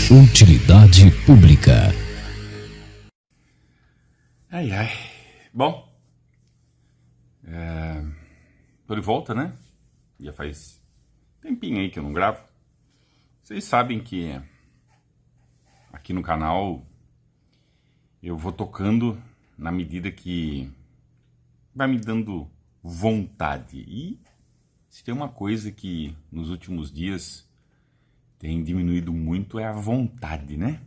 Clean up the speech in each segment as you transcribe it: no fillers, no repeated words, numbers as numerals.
Utilidade pública. Ai, ai. Bom, tô de volta, né? Já faz tempinho aí que eu não gravo. Vocês sabem que aqui no canal eu vou tocando na medida que vai me dando vontade. E se tem uma coisa que nos últimos dias tem diminuído muito é a vontade, né?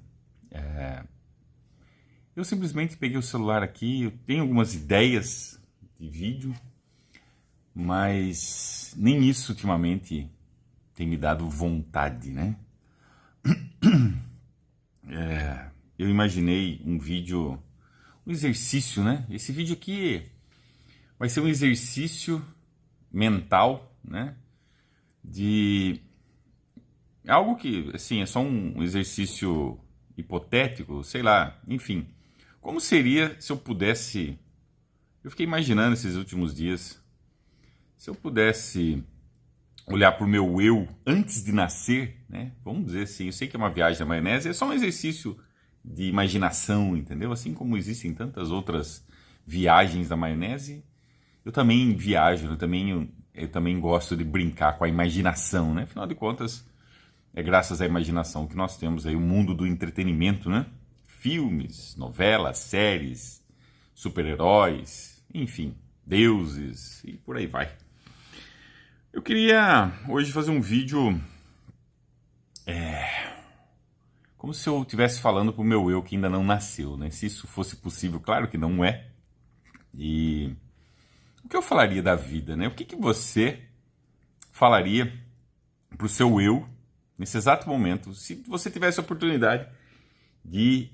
Eu simplesmente peguei o celular aqui, eu tenho algumas ideias de vídeo, mas nem isso ultimamente tem me dado vontade, né? Eu imaginei um vídeo, um exercício, né? Esse vídeo aqui vai ser um exercício mental, né? De algo que, assim, é só um exercício hipotético, sei lá, enfim. Como seria se eu pudesse... Eu fiquei imaginando esses últimos dias, se eu pudesse olhar para o meu eu antes de nascer, né? Vamos dizer assim, eu sei que é uma viagem na maionese, é só um exercício de imaginação, entendeu? Assim como existem tantas outras viagens da maionese, eu também viajo, eu também gosto de brincar com a imaginação, né? Afinal de contas, é graças à imaginação que nós temos aí o mundo do entretenimento, né? Filmes, novelas, séries, super-heróis, enfim, deuses e por aí vai. Eu queria hoje fazer um vídeo como se eu estivesse falando para o meu eu que ainda não nasceu, né? Se isso fosse possível, claro que não é. E o que eu falaria da vida, né? O que você falaria para o seu eu nesse exato momento, se você tivesse a oportunidade de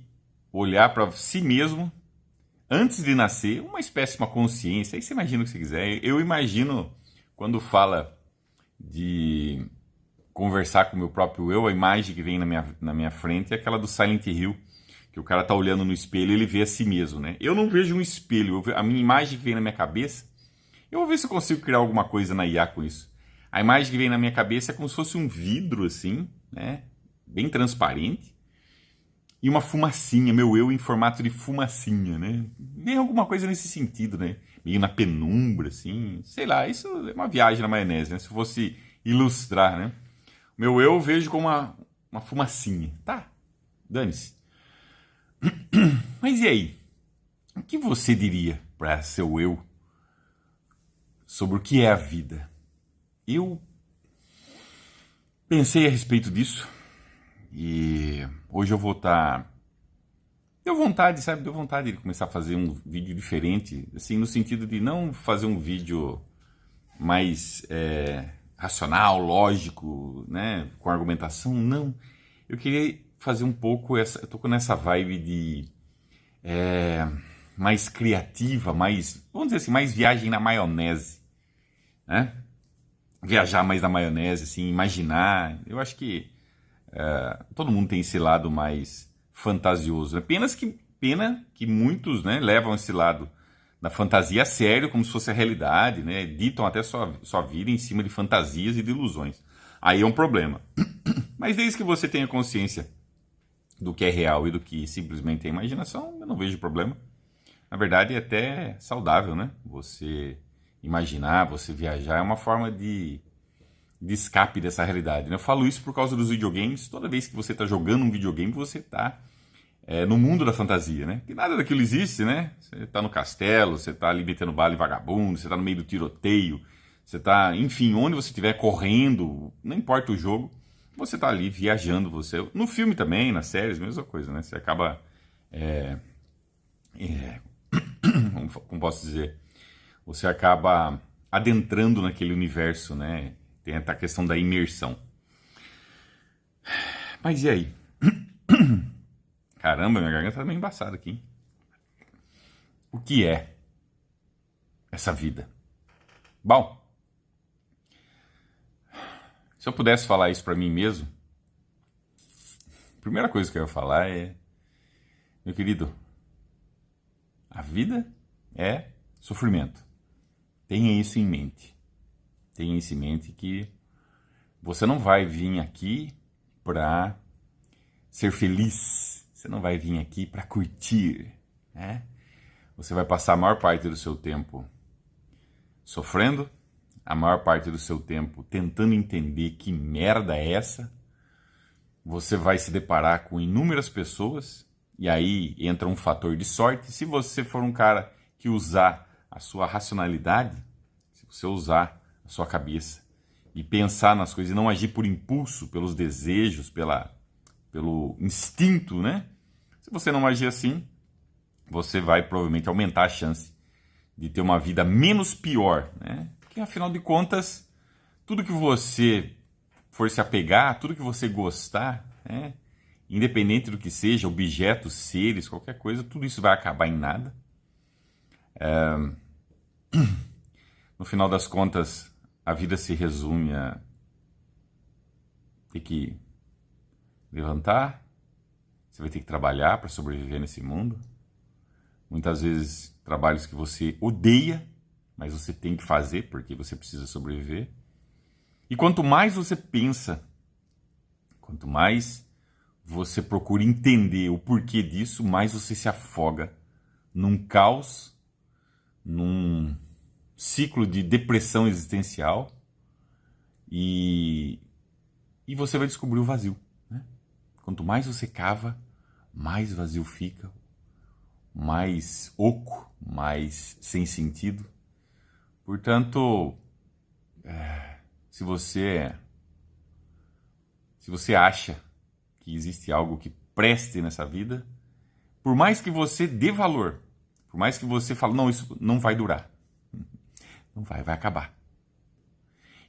olhar para si mesmo antes de nascer, uma espécie de uma consciência, aí você imagina o que você quiser. Eu imagino, quando fala de conversar com o meu próprio eu, a imagem que vem na minha frente é aquela do Silent Hill, que o cara tá olhando no espelho e ele vê a si mesmo, né? Eu não vejo um espelho, a minha imagem que vem na minha cabeça, eu vou ver se eu consigo criar alguma coisa na IA com isso. A imagem que vem na minha cabeça é como se fosse um vidro, assim, né? Bem transparente, e uma fumacinha, meu eu em formato de fumacinha, né? Vem alguma coisa nesse sentido, né? Meio na penumbra, assim, sei lá, isso é uma viagem na maionese, né? Se eu fosse ilustrar, né? Meu eu vejo como uma fumacinha. Tá, dane-se. Mas e aí? O que você diria para seu eu sobre o que é a vida? Eu pensei a respeito disso e hoje eu vou estar... Deu vontade, sabe? Deu vontade de começar a fazer um vídeo diferente, assim, no sentido de não fazer um vídeo mais racional, lógico, né? Com argumentação, não. Eu queria fazer um pouco essa... Eu tô nessa vibe de... mais criativa, mais... Vamos dizer assim, mais viagem na maionese, né? Viajar mais na maionese, assim, imaginar. Eu acho que todo mundo tem esse lado mais fantasioso. Pena que muitos, né, levam esse lado da fantasia a sério, como se fosse a realidade, né? Ditam até sua vida em cima de fantasias e de ilusões. Aí é um problema. Mas desde que você tenha consciência do que é real e do que simplesmente é imaginação, eu não vejo problema. Na verdade, é até saudável, né? Você imaginar, você viajar, é uma forma de escape dessa realidade, né? Eu falo isso por causa dos videogames. Toda vez que você está jogando um videogame, você está no mundo da fantasia, né? Que nada daquilo existe, né? Você está no castelo, você está ali metendo bala em vagabundo, você está no meio do tiroteio, você está, enfim, onde você estiver correndo, não importa o jogo, você está ali viajando. Você no filme também, nas séries, mesma coisa, né? Você acaba... como posso dizer? Você acaba adentrando naquele universo, né? Tem a questão da imersão. Mas e aí? Caramba, minha garganta tá meio embaçada aqui, hein? O que é essa vida? Bom, se eu pudesse falar isso pra mim mesmo, a primeira coisa que eu ia falar é: meu querido, a vida é sofrimento. Tenha isso em mente. Tenha isso em mente que você não vai vir aqui para ser feliz. Você não vai vir aqui para curtir, né? Você vai passar a maior parte do seu tempo sofrendo, a maior parte do seu tempo tentando entender que merda é essa. Você vai se deparar com inúmeras pessoas, e aí entra um fator de sorte. Se você for um cara que usar a sua racionalidade, se você usar a sua cabeça e pensar nas coisas e não agir por impulso, pelos desejos, pelo instinto, né? Se você não agir assim, você vai provavelmente aumentar a chance de ter uma vida menos pior, né? Porque afinal de contas, tudo que você for se apegar, tudo que você gostar, né? Independente do que seja, objetos, seres, qualquer coisa, tudo isso vai acabar em nada. No final das contas, a vida se resume a ter que levantar, você vai ter que trabalhar para sobreviver nesse mundo. Muitas vezes, trabalhos que você odeia, mas você tem que fazer porque você precisa sobreviver. E quanto mais você pensa, quanto mais você procura entender o porquê disso, mais você se afoga num caos, num ciclo de depressão existencial e você vai descobrir o vazio, né? Quanto mais você cava, mais vazio fica, mais oco, mais sem sentido. Portanto, se você acha que existe algo que preste nessa vida, por mais que você dê valor, por mais que você fale, não, isso não vai durar, não vai acabar.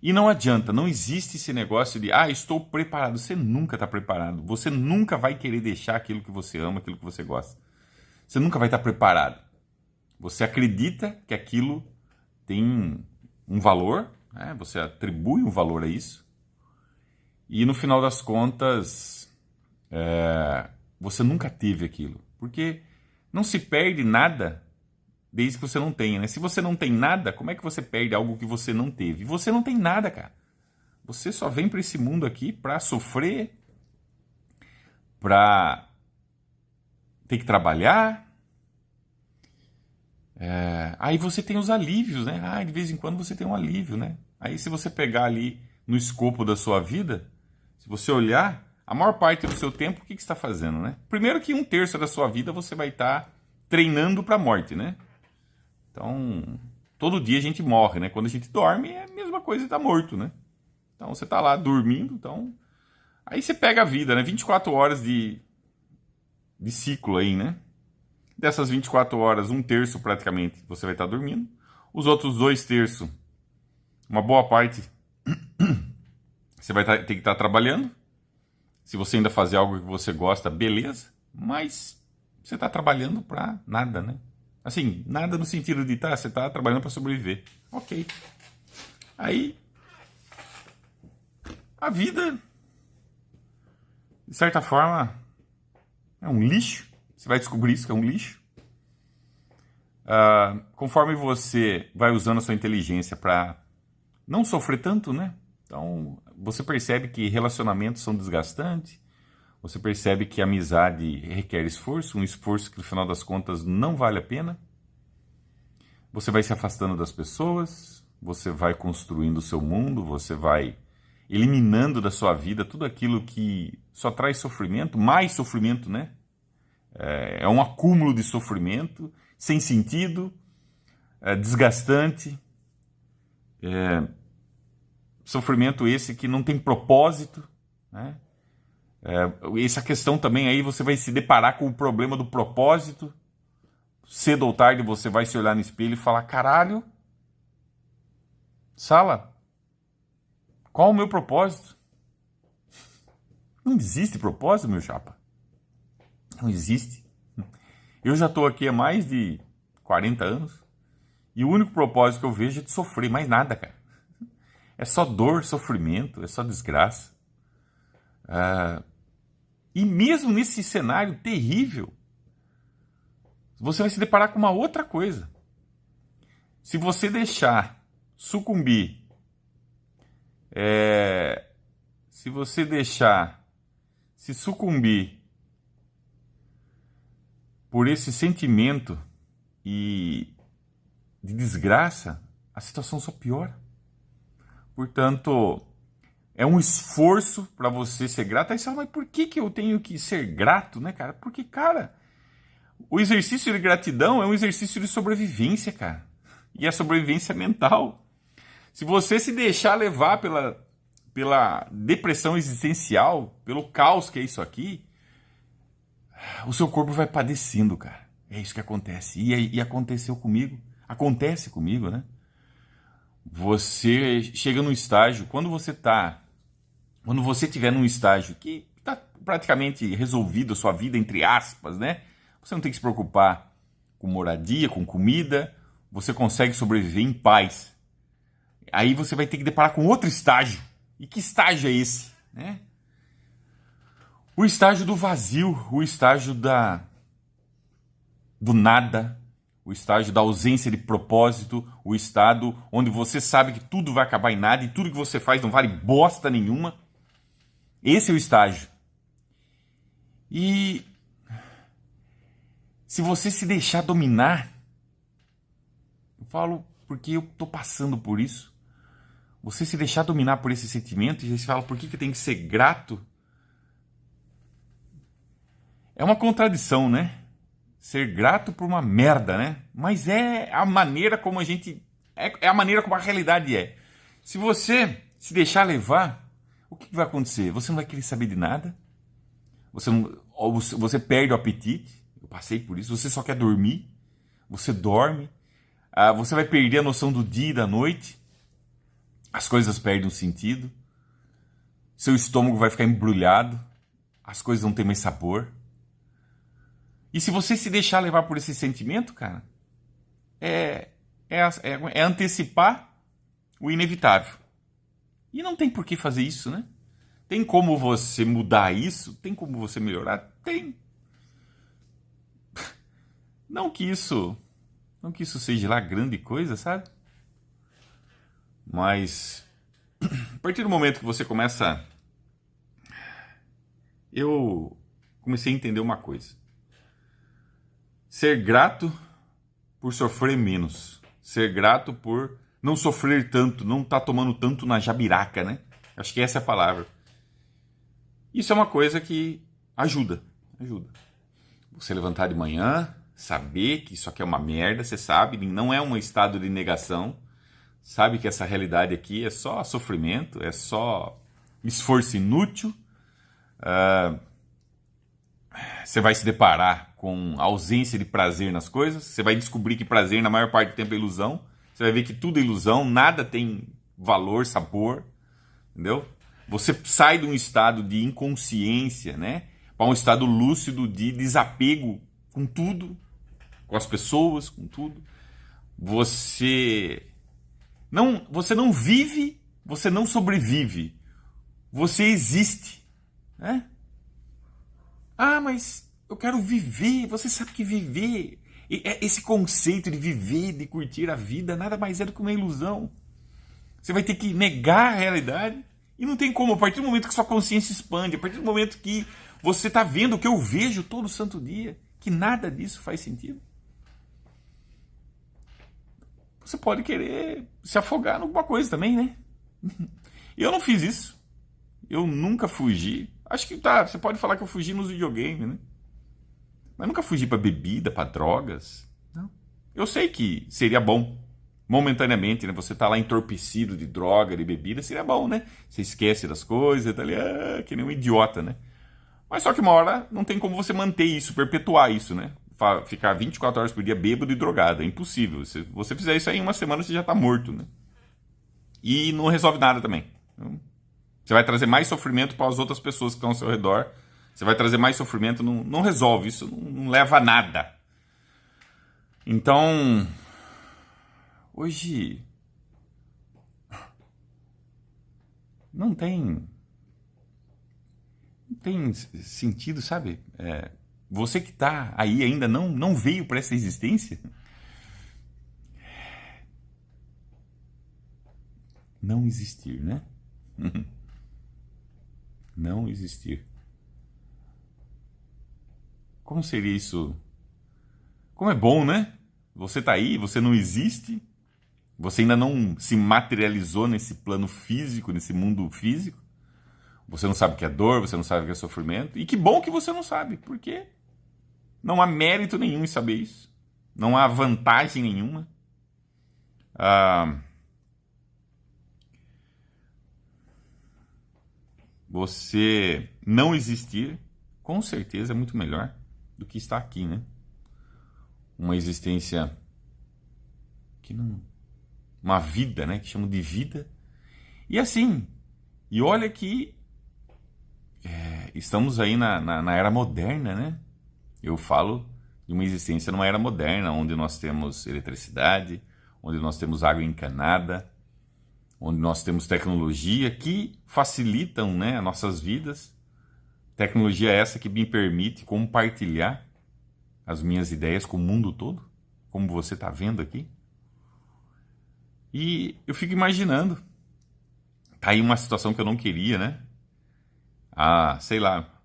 E não adianta, não existe esse negócio de, estou preparado. Você nunca está preparado. Você nunca vai querer deixar aquilo que você ama, aquilo que você gosta. Você nunca vai estar preparado. Você acredita que aquilo tem um valor, né? Você atribui um valor a isso. E no final das contas, você nunca teve aquilo. Porque não se perde nada desde que você não tenha, né? Se você não tem nada, como é que você perde algo que você não teve? Você não tem nada, cara. Você só vem para esse mundo aqui para sofrer, para ter que trabalhar. Aí você tem os alívios, né? De vez em quando você tem um alívio, né? Aí se você pegar ali no escopo da sua vida, se você olhar, a maior parte do seu tempo, o que você está fazendo, né? Primeiro que 1/3 da sua vida você vai estar treinando para a morte, né? Então, todo dia a gente morre, né? Quando a gente dorme, é a mesma coisa de estar morto, né? Então, você está lá dormindo, então... Aí você pega a vida, né? 24 horas de ciclo aí, né? Dessas 24 horas, 1/3 praticamente você vai estar dormindo. Os outros 2/3, uma boa parte, você vai ter que estar trabalhando. Se você ainda fazer algo que você gosta, beleza. Mas você está trabalhando para nada, né? Assim, nada no sentido de, você está trabalhando para sobreviver. Ok. Aí, a vida, de certa forma, é um lixo. Você vai descobrir isso, que é um lixo. Conforme você vai usando a sua inteligência para não sofrer tanto, né? Então, você percebe que relacionamentos são desgastantes. Você percebe que a amizade requer esforço, um esforço que no final das contas não vale a pena. Você vai se afastando das pessoas, você vai construindo o seu mundo, você vai eliminando da sua vida tudo aquilo que só traz sofrimento, mais sofrimento, né? É um acúmulo de sofrimento, sem sentido, desgastante. Sofrimento esse que não tem propósito, né? Essa questão também aí você vai se deparar com o problema do propósito. Cedo ou tarde você vai se olhar no espelho e falar, caralho, Sala, qual o meu propósito? Não existe propósito, meu chapa. Não existe. Eu já estou aqui há mais de 40 anos e o único propósito que eu vejo é de sofrer, mais nada, cara. É só dor, sofrimento, é só desgraça. E mesmo nesse cenário terrível, você vai se deparar com uma outra coisa. Se você deixar sucumbir, se você deixar se sucumbir por esse sentimento e de desgraça, a situação só piora. Portanto, é um esforço para você ser grato. Aí você fala, mas por que eu tenho que ser grato, né, cara? Porque, cara, o exercício de gratidão é um exercício de sobrevivência, cara. E a sobrevivência mental. Se você se deixar levar pela depressão existencial, pelo caos que é isso aqui, o seu corpo vai padecendo, cara. É isso que acontece. E aconteceu comigo. Acontece comigo, né? Você chega num estágio, quando você estiver num estágio que está praticamente resolvido a sua vida, entre aspas, né? Você não tem que se preocupar com moradia, com comida, você consegue sobreviver em paz. Aí você vai ter que deparar com outro estágio. E que estágio é esse, né? O estágio do vazio, o estágio do nada, o estágio da ausência de propósito, o estado onde você sabe que tudo vai acabar em nada e tudo que você faz não vale bosta nenhuma. Esse é o estágio. E se você se deixar dominar, eu falo porque eu estou passando por isso, você se deixar dominar por esse sentimento e você fala por que tem que ser grato, é uma contradição, né? Ser grato por uma merda, né? Mas é a maneira como a gente... É a maneira como a realidade é. Se você se deixar levar, o que vai acontecer? Você não vai querer saber de nada. Você perde o apetite. Eu passei por isso. Você só quer dormir. Você dorme. Você vai perder a noção do dia e da noite. As coisas perdem o sentido. Seu estômago vai ficar embrulhado. As coisas não têm mais sabor. E se você se deixar levar por esse sentimento, cara, é antecipar o inevitável. E não tem por que fazer isso, né? Tem como você mudar isso? Tem como você melhorar? Tem. Não que isso seja lá grande coisa, sabe? Mas a partir do momento que você começa... Eu comecei a entender uma coisa. Ser grato por sofrer menos. Ser grato por não sofrer tanto, não estar tomando tanto na jabiraca, né? Acho que essa é a palavra. Isso é uma coisa que ajuda. Você levantar de manhã, saber que isso aqui é uma merda, você sabe, não é um estado de negação. Sabe que essa realidade aqui é só sofrimento, é só esforço inútil. Você vai se deparar com ausência de prazer nas coisas. Você vai descobrir que prazer, na maior parte do tempo, é ilusão. Você vai ver que tudo é ilusão, nada tem valor, sabor. Entendeu? Você sai de um estado de inconsciência, né, para um estado lúcido de desapego com tudo, com as pessoas, com tudo. Você não vive, você não sobrevive. Você existe, né? Ah, mas eu quero viver. Você sabe que viver, esse conceito de viver, de curtir a vida, nada mais é do que uma ilusão. Você vai ter que negar a realidade. E não tem como, a partir do momento que sua consciência expande, a partir do momento que você está vendo o que eu vejo todo santo dia, que nada disso faz sentido, você pode querer se afogar em alguma coisa também, né? Eu não fiz isso. Eu nunca fugi. Acho que tá, você pode falar que eu fugi nos videogames, né? Mas nunca fugi para bebida, para drogas. Não. Eu sei que seria bom, momentaneamente, né? Você tá lá entorpecido de droga, de bebida, seria bom, né? Você esquece das coisas, tá ali, que nem um idiota, né? Mas só que uma hora não tem como você manter isso, perpetuar isso, né? Ficar 24 horas por dia bêbado e drogado. É impossível. Se você fizer isso aí em uma semana, você já tá morto, né? E não resolve nada também. Você vai trazer mais sofrimento para as outras pessoas que estão ao seu redor. Você vai trazer mais sofrimento, não resolve. Isso não leva a nada. Então, hoje não tem sentido, sabe? Você que está aí ainda não veio para essa existência, não existir, né? Não existir. Como seria isso Como é bom, né? Você tá aí, você não existe, você ainda não se materializou nesse plano físico, nesse mundo físico. Você não sabe o que é dor, você não sabe o que é sofrimento. E que bom que você não sabe, porque não há mérito nenhum em saber isso. Não há vantagem nenhuma. Você não existir, com certeza, é muito melhor do que estar aqui, né? Uma existência que não... Uma vida, né? Que chamam de vida. E assim, e olha que estamos aí na era moderna, né? Eu falo de uma existência numa era moderna, onde nós temos eletricidade, onde nós temos água encanada, onde nós temos tecnologia que facilitam, né, nossas vidas. Tecnologia essa que me permite compartilhar as minhas ideias com o mundo todo, como você está vendo aqui. E eu fico imaginando, tá aí uma situação que eu não queria, né? Sei lá,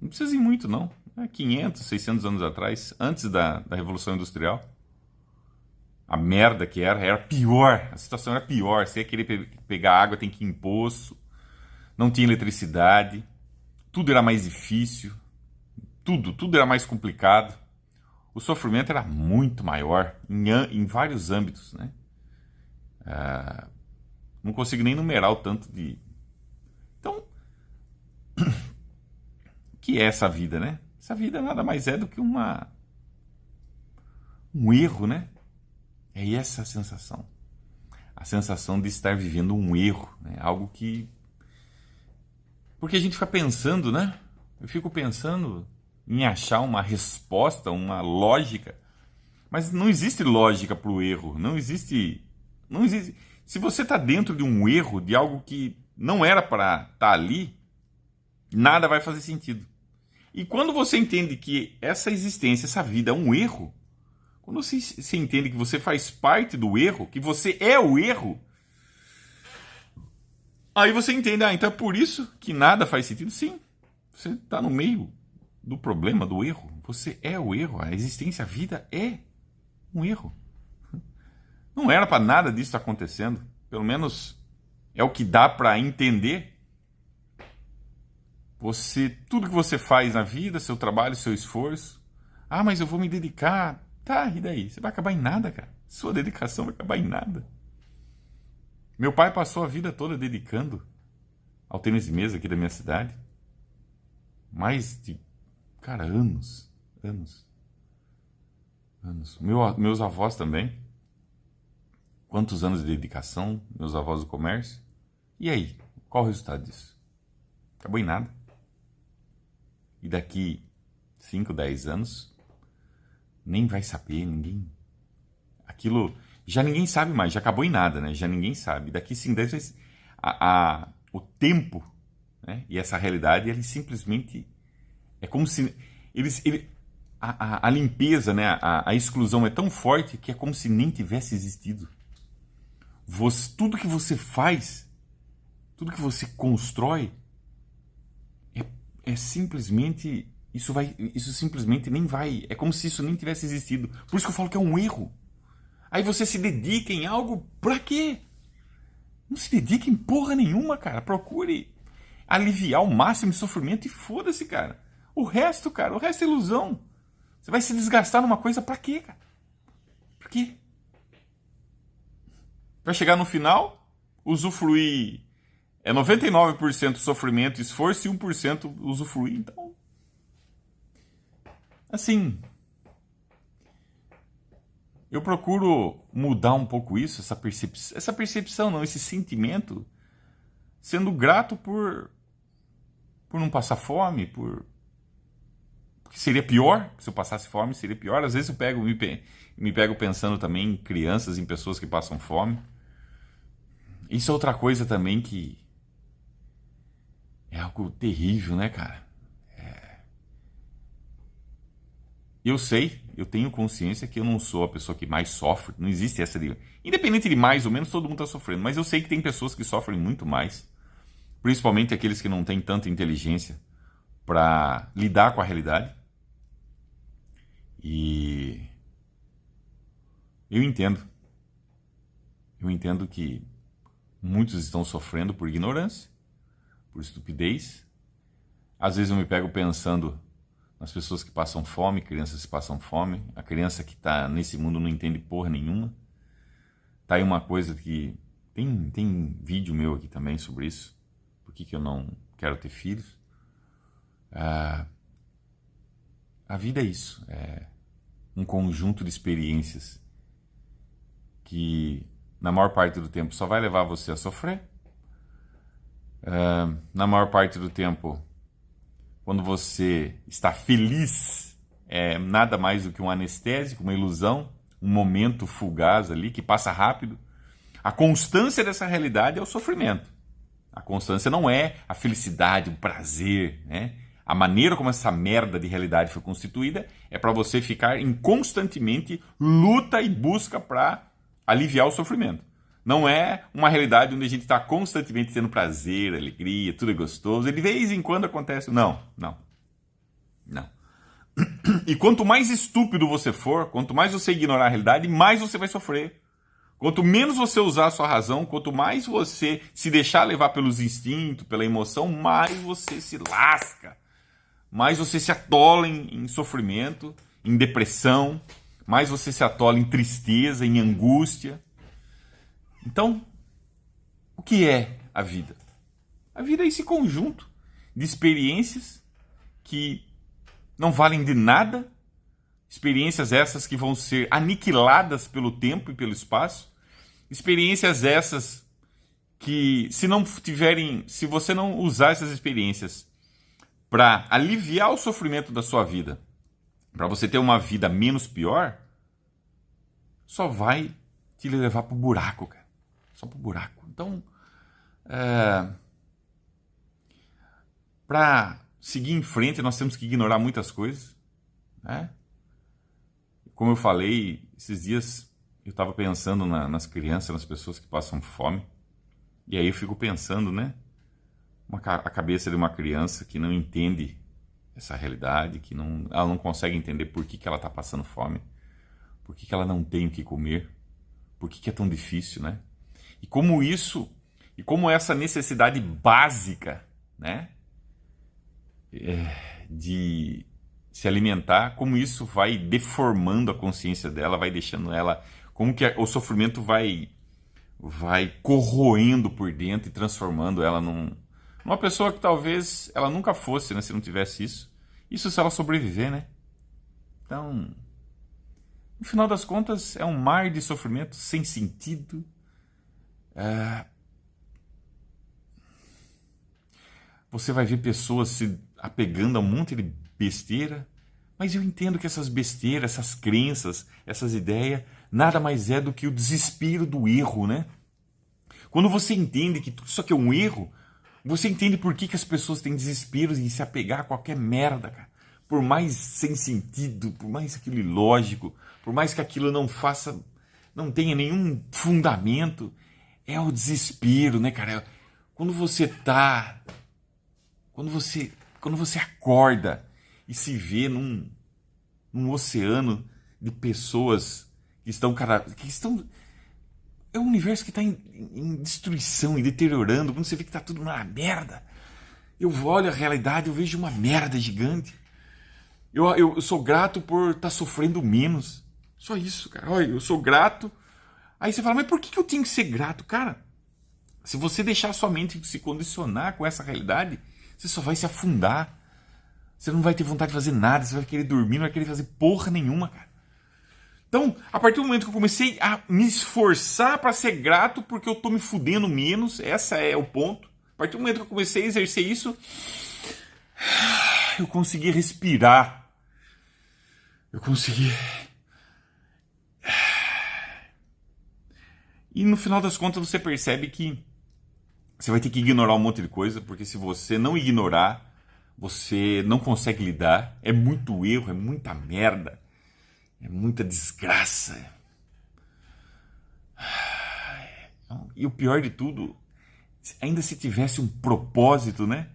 não precisa ir muito não, 500, 600 anos atrás, antes da Revolução Industrial, a merda que era pior, a situação era pior, você ia querer pegar água, tem que ir em poço, não tinha eletricidade, tudo era mais difícil, tudo era mais complicado, o sofrimento era muito maior em vários âmbitos, né? Não consigo nem numerar o tanto de... Então, o que é essa vida, né? Essa vida nada mais é do que um erro, né? É essa a sensação. A sensação de estar vivendo um erro, né? Algo que... Porque a gente fica pensando, né? Eu fico pensando em achar uma resposta, uma lógica. Mas não existe lógica para o erro. Não existe... Se você está dentro de um erro, de algo que não era para estar ali, nada vai fazer sentido. E quando você entende que essa existência, essa vida é um erro, quando você entende que você faz parte do erro, que você é o erro, aí você entende, então é por isso que nada faz sentido. Sim, você está no meio do problema, do erro. Você é o erro, a existência, a vida é um erro. Não era para nada disso estar acontecendo. Pelo menos é o que dá para entender. Tudo que você faz na vida, seu trabalho, seu esforço. Mas eu vou me dedicar. Tá, e daí? Você vai acabar em nada, cara. Sua dedicação vai acabar em nada. Meu pai passou a vida toda dedicando ao tênis de mesa aqui da minha cidade. Mais de, anos. Meus avós também. Quantos anos de dedicação, meus avós do comércio. E aí, qual o resultado disso? Acabou em nada. E daqui 5, 10 anos, nem vai saber, ninguém... Aquilo, já ninguém sabe mais, já acabou em nada, né? Já ninguém sabe. Daqui 5, 10 anos, o tempo, né? E essa realidade, ele simplesmente... É como se... A limpeza, né? A exclusão é tão forte que é como se nem tivesse existido. Tudo que você faz, tudo que você constrói, é simplesmente... Isso simplesmente nem vai... É como se isso nem tivesse existido. Por isso que eu falo que é um erro. Aí você se dedica em algo, pra quê? Não se dedica em porra nenhuma, cara. Procure aliviar o máximo de sofrimento e foda-se, cara. O resto é ilusão. Você vai se desgastar numa coisa pra quê, cara? Pra quê? Vai chegar no final, usufruir 99% sofrimento e esforço e 1% usufruir. Então, assim, eu procuro mudar um pouco isso, essa percepção não, esse sentimento, sendo grato por não passar fome, porque seria pior, se eu passasse fome seria pior. Às vezes eu me pego pensando também em crianças, em pessoas que passam fome. Isso é outra coisa também que é algo terrível, né, cara? Eu sei, eu tenho consciência que eu não sou a pessoa que mais sofre. Não existe essa de... Independente de mais ou menos, todo mundo está sofrendo. Mas eu sei que tem pessoas que sofrem muito mais. Principalmente aqueles que não têm tanta inteligência para lidar com a realidade. E eu entendo que muitos estão sofrendo por ignorância, por estupidez. Às vezes eu me pego pensando nas pessoas que passam fome, crianças que passam fome. A criança que está nesse mundo não entende porra nenhuma. Tá aí uma coisa que... Tem vídeo meu aqui também sobre isso. Por que eu não quero ter filhos? A vida é isso. É um conjunto de experiências que, na maior parte do tempo, só vai levar você a sofrer. Na maior parte do tempo, quando você está feliz, é nada mais do que um anestésico, uma ilusão, um momento fugaz ali, que passa rápido. A constância dessa realidade é o sofrimento. A constância não é a felicidade, o prazer, né? A maneira como essa merda de realidade foi constituída é para você ficar em constantemente luta e busca para aliviar o sofrimento. Não é uma realidade onde a gente está constantemente tendo prazer, alegria, tudo é gostoso. E de vez em quando acontece. Não. E quanto mais estúpido você for, quanto mais você ignorar a realidade, mais você vai sofrer. Quanto menos você usar a sua razão, quanto mais você se deixar levar pelos instintos, pela emoção, mais você se lasca. Mais você se atola em sofrimento, em depressão, mais você se atola em tristeza, em angústia. Então, o que é a vida? A vida é esse conjunto de experiências que não valem de nada, experiências essas que vão ser aniquiladas pelo tempo e pelo espaço, experiências essas que, se você não usar essas experiências para aliviar o sofrimento da sua vida, para você ter uma vida menos pior, só vai te levar pro buraco, cara. Só pro buraco. Então, para seguir em frente, nós temos que ignorar muitas coisas, né? Como eu falei, esses dias eu estava pensando nas crianças, nas pessoas que passam fome, e aí eu fico pensando, né? A cabeça de uma criança que não entende essa realidade, que ela não consegue entender por que ela está passando fome, por que ela não tem o que comer, por que é tão difícil, né? E como essa necessidade básica, né, de se alimentar, como isso vai deformando a consciência dela, vai deixando ela, como que o sofrimento vai corroendo por dentro e transformando ela numa pessoa que talvez ela nunca fosse, né, se não tivesse isso. Isso se ela sobreviver, né? Então, no final das contas, é um mar de sofrimento sem sentido. Você vai ver pessoas se apegando a um monte de besteira, mas eu entendo que essas besteiras, essas crenças, essas ideias, nada mais é do que o desespero do erro, né? Quando você entende que tudo isso aqui é um erro, você entende por que as pessoas têm desespero em se apegar a qualquer merda, cara. Por mais sem sentido, por mais aquilo ilógico, por mais que aquilo não tenha nenhum fundamento, é o desespero, né, cara? Quando você acorda e se vê num oceano de pessoas que estão é um universo que está em destruição e deteriorando. Quando você vê que está tudo uma merda, eu olho a realidade, eu vejo uma merda gigante. Eu sou grato por estar sofrendo menos. Só isso, cara. Olha, eu sou grato. Aí você fala, mas por que eu tenho que ser grato? Cara, se você deixar sua mente se condicionar com essa realidade, você só vai se afundar. Você não vai ter vontade de fazer nada, você vai querer dormir, não vai querer fazer porra nenhuma, cara. Então, a partir do momento que eu comecei a me esforçar para ser grato porque eu tô me fudendo menos, esse é o ponto. A partir do momento que eu comecei a exercer isso, eu consegui respirar. Eu consegui. E no final das contas você percebe que você vai ter que ignorar um monte de coisa, porque se você não ignorar, você não consegue lidar. É muito erro, é muita merda, é muita desgraça. E o pior de tudo, ainda se tivesse um propósito, né?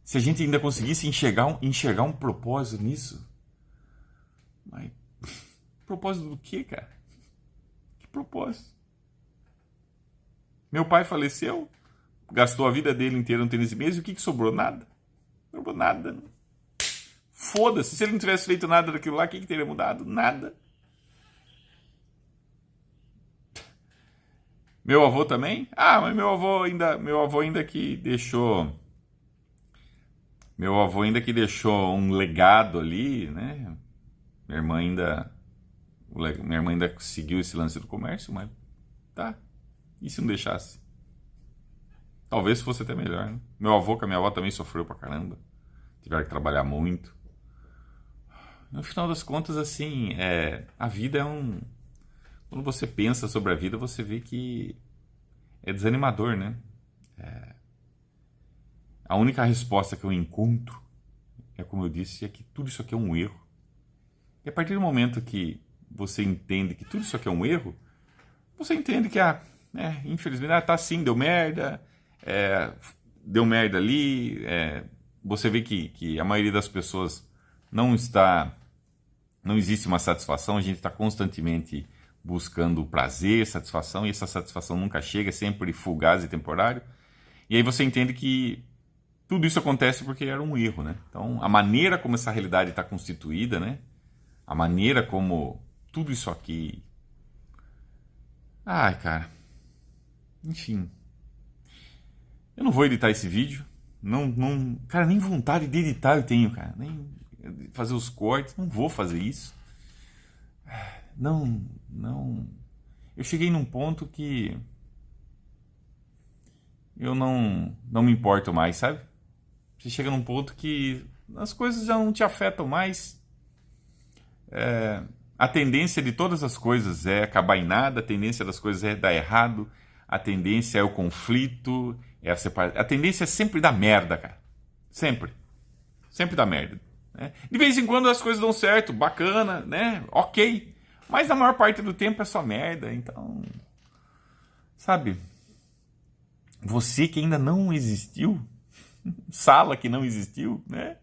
Se a gente ainda conseguisse enxergar um propósito nisso, Mas propósito do quê, cara? Que propósito? Meu pai faleceu, gastou a vida dele inteira no tênis de mesa, e o que sobrou? Nada. Não sobrou nada. Foda-se, se ele não tivesse feito nada daquilo lá, o que teria mudado? Nada. Meu avô também? Ah, mas meu avô ainda que deixou um legado ali, né? Minha irmã ainda seguiu esse lance do comércio, mas tá. E se não deixasse? Talvez fosse até melhor, né? Meu avô com a minha avó também sofreu pra caramba. Tiveram que trabalhar muito. No final das contas, assim, a vida é um... Quando você pensa sobre a vida, você vê que é desanimador, né? A única resposta que eu encontro é, como eu disse, é que tudo isso aqui é um erro. E a partir do momento que você entende que tudo isso aqui é um erro, você entende que, infelizmente, tá assim, deu merda ali, você vê que a maioria das pessoas não existe uma satisfação, a gente está constantemente buscando prazer, satisfação, e essa satisfação nunca chega, é sempre fugaz e temporário. E aí você entende que tudo isso acontece porque era um erro, né? Então, a maneira como essa realidade está constituída, né? A maneira como tudo isso aqui... Ai, cara. Enfim. Eu não vou editar esse vídeo. Cara, nem vontade de editar eu tenho, cara. Nem fazer os cortes. Não vou fazer isso. Não. Eu cheguei num ponto que eu não me importo mais, sabe? Você chega num ponto que as coisas já não te afetam mais. A tendência de todas as coisas é acabar em nada, a tendência das coisas é dar errado, a tendência é o conflito, é a separação. A tendência é sempre dar merda, cara. Sempre. Sempre dar merda. Né? De vez em quando as coisas dão certo, bacana, né? Ok. Mas a maior parte do tempo é só merda, então... Sabe? Você que ainda não existiu, Sala que não existiu, né?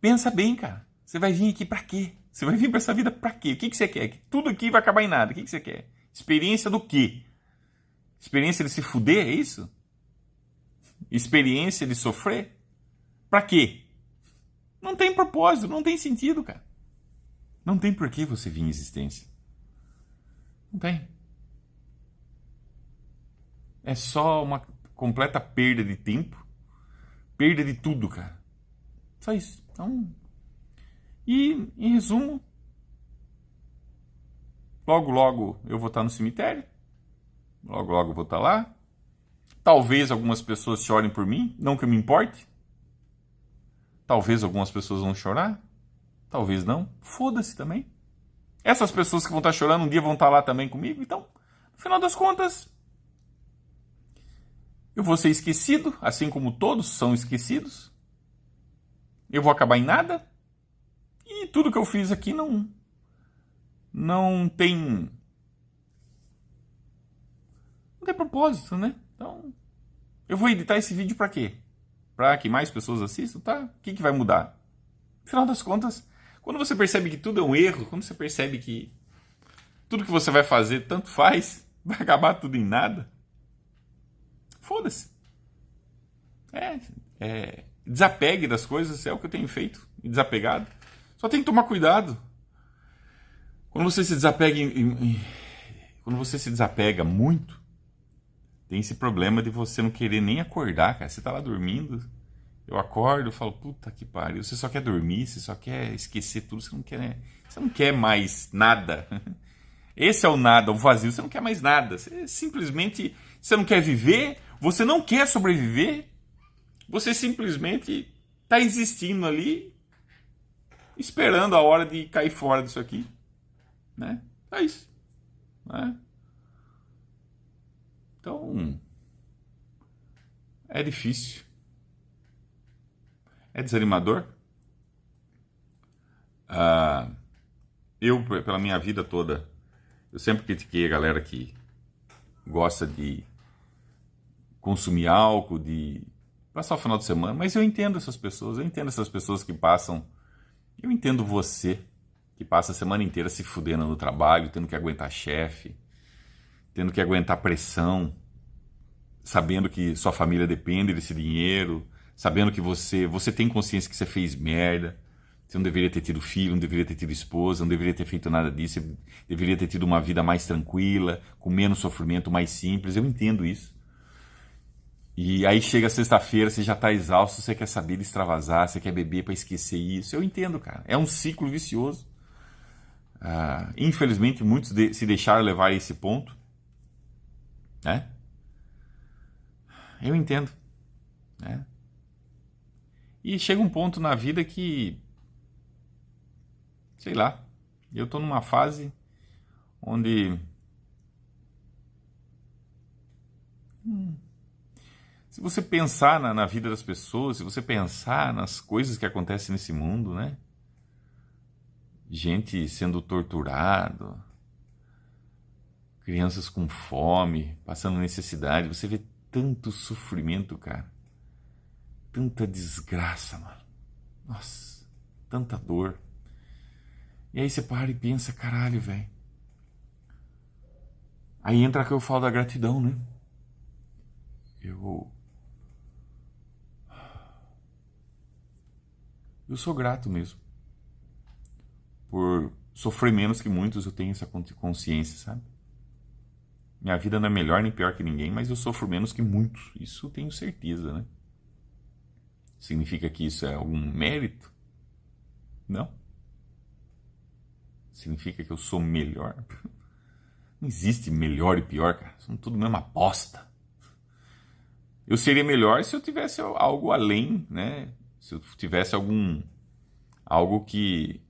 Pensa bem, cara. Você vai vir aqui pra quê? Você vai vir pra essa vida pra quê? O que você quer? Tudo aqui vai acabar em nada. O que você quer? Experiência do quê? Experiência de se fuder, é isso? Experiência de sofrer? Pra quê? Não tem propósito, não tem sentido, cara. Não tem por que você vir em existência. Não tem. É só uma completa perda de tempo. Perda de tudo, cara. Só isso. Então... E, em resumo, logo eu vou estar no cemitério. Logo eu vou estar lá. Talvez algumas pessoas chorem por mim, não que eu me importe. Talvez algumas pessoas vão chorar. Talvez não. Foda-se também. Essas pessoas que vão estar chorando um dia vão estar lá também comigo. Então, no final das contas, eu vou ser esquecido, assim como todos são esquecidos. Eu vou acabar em nada. E tudo que eu fiz aqui não tem propósito, né? Então, eu vou editar esse vídeo pra quê? Pra que mais pessoas assistam, tá? O que vai mudar? No final das contas, quando você percebe que tudo é um erro, quando você percebe que tudo que você vai fazer tanto faz, vai acabar tudo em nada, foda-se. Desapegue das coisas, é o que eu tenho feito, desapegado. Só tem que tomar cuidado. Quando você se desapega muito, tem esse problema de você não querer nem acordar, cara. Você tá lá dormindo, eu acordo, eu falo, puta que pariu. Você só quer dormir, você só quer esquecer tudo, você não quer mais nada. Esse é o nada, o vazio. Você não quer mais nada. Você não quer viver, você não quer sobreviver. Você simplesmente tá existindo ali, esperando a hora de cair fora disso aqui, né? É isso, né? Então, é difícil, é desanimador. Eu, pela minha vida toda, eu sempre critiquei a galera que gosta de consumir álcool, de passar o final de semana, mas eu entendo essas pessoas que passam Eu entendo você que passa a semana inteira se fudendo no trabalho, tendo que aguentar chefe, tendo que aguentar pressão, sabendo que sua família depende desse dinheiro, sabendo que você tem consciência que você fez merda, você não deveria ter tido filho, não deveria ter tido esposa, não deveria ter feito nada disso, você deveria ter tido uma vida mais tranquila, com menos sofrimento, mais simples. Eu entendo isso. E aí chega sexta-feira, você já tá exausto, você quer saber de extravasar, você quer beber para esquecer isso. Eu entendo, cara. É um ciclo vicioso. Infelizmente, muitos se deixaram levar a esse ponto, né? Eu entendo, né? E chega um ponto na vida que, sei lá, eu tô numa fase onde se você pensar na vida das pessoas, se você pensar nas coisas que acontecem nesse mundo, né? Gente sendo torturado, crianças com fome, passando necessidade, você vê tanto sofrimento, cara. Tanta desgraça, mano. Nossa, tanta dor. E aí você para e pensa, caralho, velho. Aí entra que eu falo da gratidão, né? Eu sou grato mesmo. Por sofrer menos que muitos, eu tenho essa consciência, sabe? Minha vida não é melhor nem pior que ninguém, mas eu sofro menos que muitos. Isso eu tenho certeza, né? Significa que isso é algum mérito? Não. Significa que eu sou melhor? Não existe melhor e pior, cara. São tudo mesma bosta. Eu seria melhor se eu tivesse algo além, né? Se eu tivesse algo que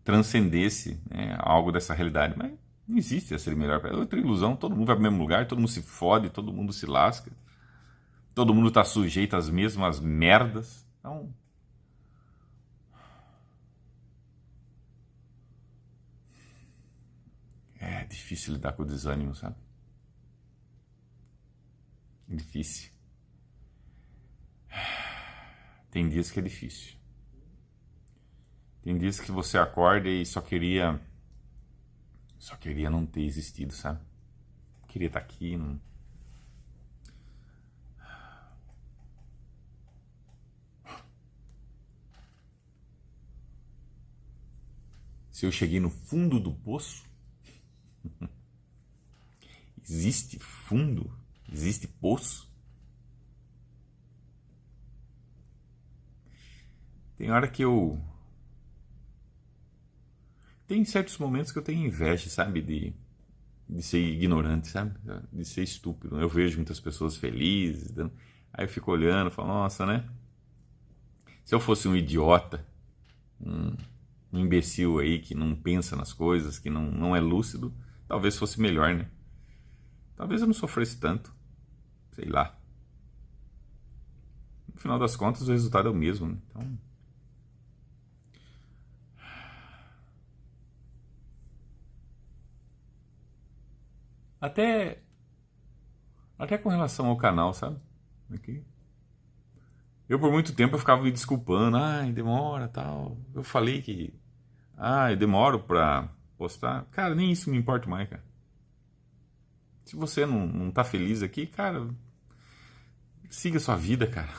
transcendesse, né, algo dessa realidade. Mas não existe essa ser melhor. É outra ilusão. Todo mundo vai para o mesmo lugar, todo mundo se fode, todo mundo se lasca. Todo mundo está sujeito às mesmas merdas. Então, é difícil lidar com o desânimo, sabe? É difícil. Tem dias que é difícil. Tem dias que você acorda e só queria não ter existido, sabe? Queria estar aqui, não... Se eu cheguei no fundo do poço, existe fundo? Existe poço? Tem hora que eu... Tem certos momentos que eu tenho inveja, sabe? De ser ignorante, sabe? De ser estúpido. Eu vejo muitas pessoas felizes, aí eu fico olhando e falo, nossa, né? Se eu fosse um idiota, um imbecil aí que não pensa nas coisas, que não é lúcido, talvez fosse melhor, né? Talvez eu não sofresse tanto. Sei lá. No final das contas, o resultado é o mesmo, né? Então... Até com relação ao canal, sabe? Aqui. Eu por muito tempo eu ficava me desculpando, ai, demora, tal. Eu falei que, eu demoro pra postar. Cara, nem isso me importa mais, cara. Se você não tá feliz aqui, cara, siga sua vida, cara.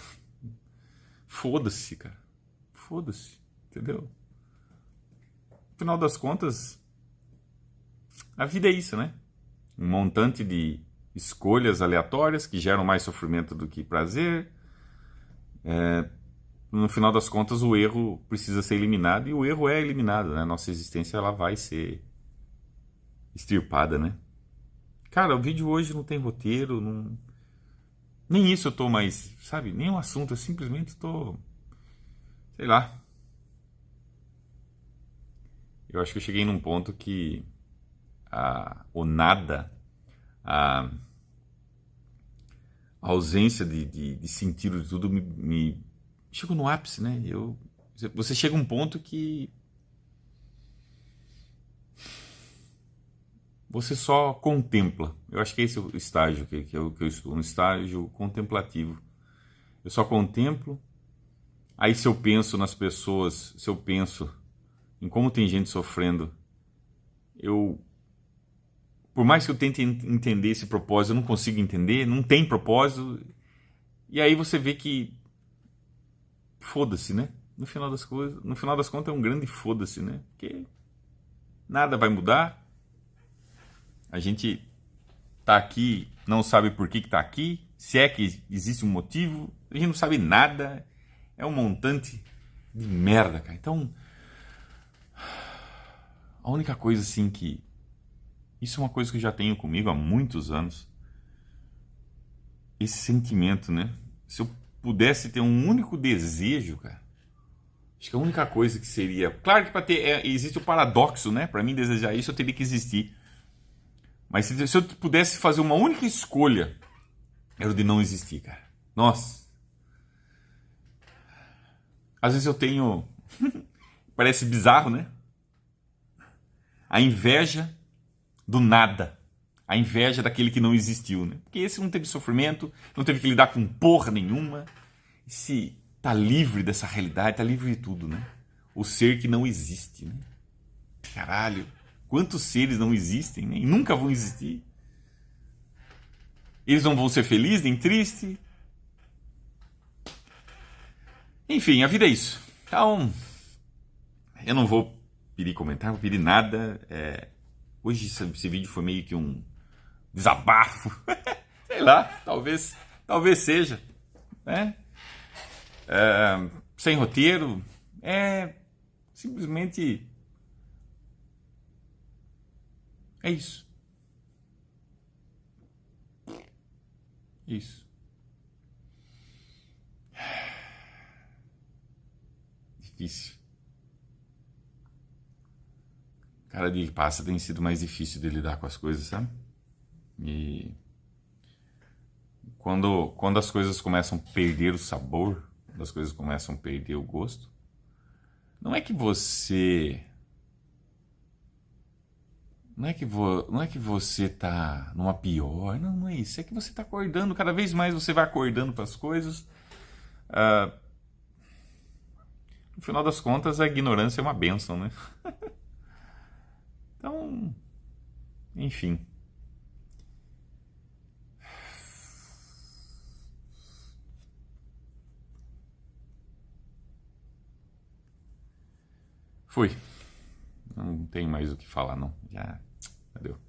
Foda-se, cara. Foda-se, entendeu? No final das contas, a vida é isso, né? Um montante de escolhas aleatórias que geram mais sofrimento do que prazer. No final das contas, o erro precisa ser eliminado e o erro é eliminado, né? Nossa existência ela vai ser extirpada, né? Cara, o vídeo hoje não tem roteiro, nem isso eu tô mais, sabe? Nem um assunto, eu simplesmente tô, sei lá. Eu acho que eu cheguei num ponto que o nada, a ausência de sentido de tudo me chegou no ápice, né? Você chega a um ponto que você só contempla. Eu acho que esse é o estágio que eu estou, um estágio contemplativo. Eu só contemplo Aí se eu penso nas pessoas, se eu penso em como tem gente sofrendo, por mais que eu tente entender esse propósito, eu não consigo entender, não tem propósito. E aí você vê que foda-se, né? No final das contas é um grande foda-se, né? Porque nada vai mudar. A gente tá aqui, não sabe por que tá aqui, se é que existe um motivo, a gente não sabe nada. É um montante de merda, cara. Então, a única coisa assim que... Isso é uma coisa que eu já tenho comigo há muitos anos. Esse sentimento, né? Se eu pudesse ter um único desejo, cara, acho que a única coisa que seria... Claro que para ter... existe o paradoxo, né? Para mim desejar isso, eu teria que existir. Mas se eu pudesse fazer uma única escolha, era o de não existir, cara. Nossa. Às vezes eu tenho... Parece bizarro, né? A inveja do nada. A inveja daquele que não existiu, né? Porque esse não teve sofrimento, não teve que lidar com porra nenhuma. Esse tá livre dessa realidade, tá livre de tudo, né? O ser que não existe, né? Caralho, quantos seres não existem, né? E nunca vão existir. Eles não vão ser felizes nem tristes. Enfim, a vida é isso. Então, eu não vou pedir comentário, não vou pedir nada. Hoje esse vídeo foi meio que um desabafo. Sei lá, talvez seja. Né? Sem roteiro. Simplesmente... É isso. Isso. Difícil. Cada dia que passa tem sido mais difícil de lidar com as coisas, sabe? E quando as coisas começam a perder o sabor, quando as coisas começam a perder o gosto, não é que você... Não é que você tá numa pior, não é isso. É que você tá acordando, cada vez mais você vai acordando para as coisas. No final das contas, a ignorância é uma bênção, né? Então, enfim. Fui. Não tem mais o que falar, não. Já deu.